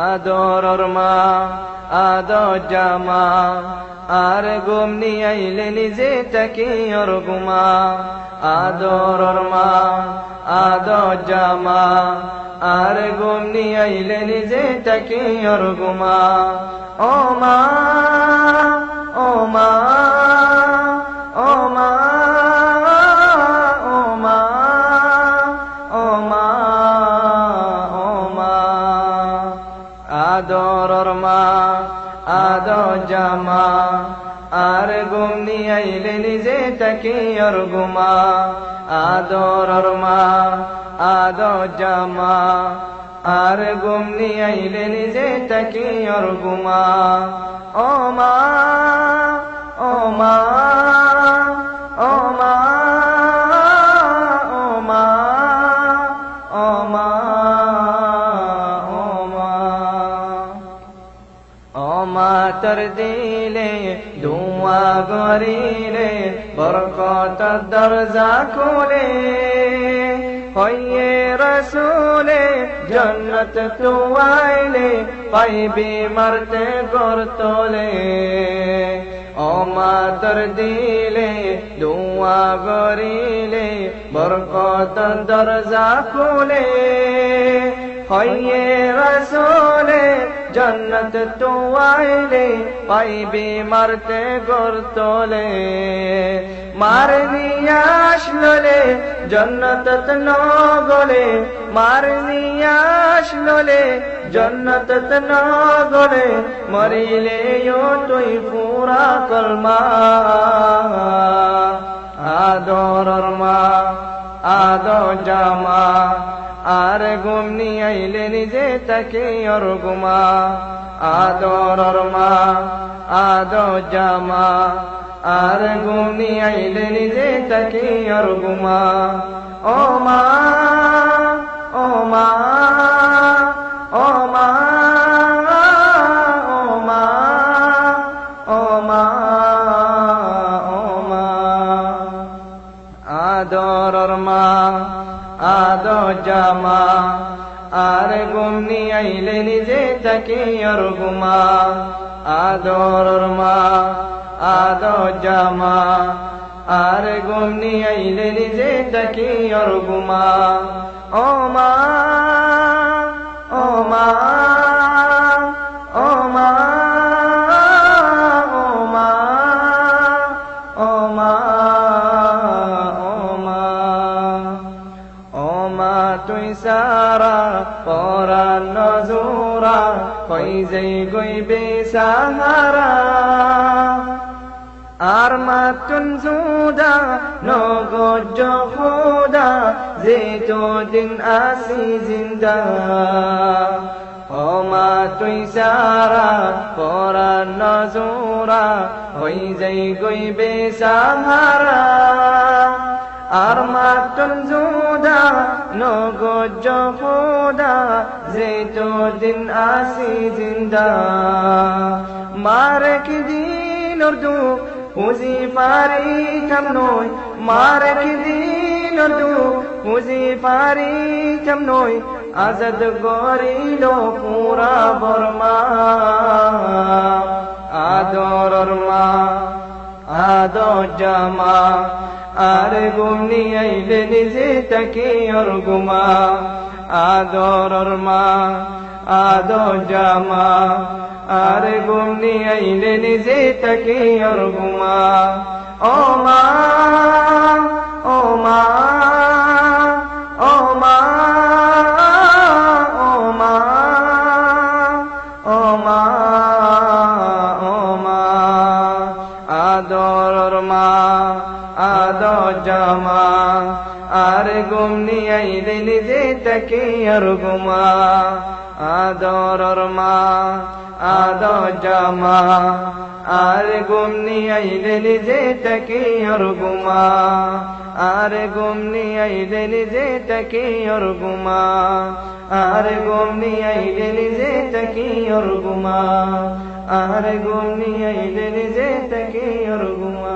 আদরর মা আদর জামা আর ঘুম নিয়ে আইলে নিজে তাকে ওর ঘুমা আদরর মা আদর জামা আর ঘুম নিয়ে আইলে নিজে তাকে ওর ঘুমা ও মা ও মা ও মা ও মা ও মা ও মা আদরর মা আদর জামা আর ঘুম নিয়ে আইলে নিজে তাকে ওর ঘুমা আদরর মা আদর জামা আর ঘুম নিয়ে আইলে নিজে তাকে ওর ঘুমা ও মা ও মা ও মা ও মা ও মা ও মা ও মা তোর দিলে ধোঁয়া গরিলে বরকতের দরজা খুলে হইয়ে রসুলে জন্নত তু আইলে পাইবি মরতে গর তোলে ও মা তোর দিলে ধোঁয়া গরিলে বরকতের দরজা খুলে হইয়ে রসুলে জন্নত তু আইলে পাইবি মরতে গর তোলে মার নিয়ে আসলে জন্নত ন গলে মার নিয়ে আসলে জন্নত ন গলে মরিলে তুই পুরা কলমা আদরর মা আদর জামা আর ঘুম নিয়ে আইলে নিজে তাকে ওর ঘুমা আদরর মা আদর জামা আর ঘুম নিয়ে আইলে নিজে তাকে ওর ঘুমা ও মা ও মা ও মা ও মা ও মা ও মা আদরর মা আদর জামা আর ঘুম নিয়ে আইলে নিজে তাকে ওর ঘুমা আদরর মা আদর জামা আর ঘুম নিয়ে আইলে নিজে তাকে ওর ঘুমা ও মা ও মা ও মা ও মা ও মা ও মা ও মা তুই সারা পরা নজুরা কই যাই গইবে সাহারা আর মাতুন জুদা নগজ খুদা যে তো দিন আসি জিন্দা ও মা তুই সারা পরা নজুরা হই যাই গইবে সাহারা আর মাতুন জুদা নগজ খুদা যে তো দিন আসি জিন্দা মারে কি দিন উর্দু পুঁজি পারি কেমনই মারে কি দিন উর্দু পুঁজি পারি কেমনই আজাদ গরিল পুরা বর্মা আদরর মা আদর জামা আর ঘুম নিয়ে আইলে নিজে তাকে ওর ঘুমা আদরর মা আদর জামা আর ঘুম নিয়ে আইলে নিজে তাকে ওর ঘুমা ও মা ও মা ও মা ও মা ও মা ও মা আদরর মা আদর জামা আর ঘুম নিয়ে আইলে নিজে তাকে ওর ঘুমা আদরর মা আদর জামা আর ঘুম নিয়ে আইলে নিজে তাকে ওর ঘুমা আর ঘুম নিয়ে আইলে নিজে তাকে ওর ঘুমা আর ঘুম নিয়ে আইলে নিজে তাকে ওর ঘুমা আর ঘুম নিয়ে আইলে নিজে তাকে ওর ঘুমা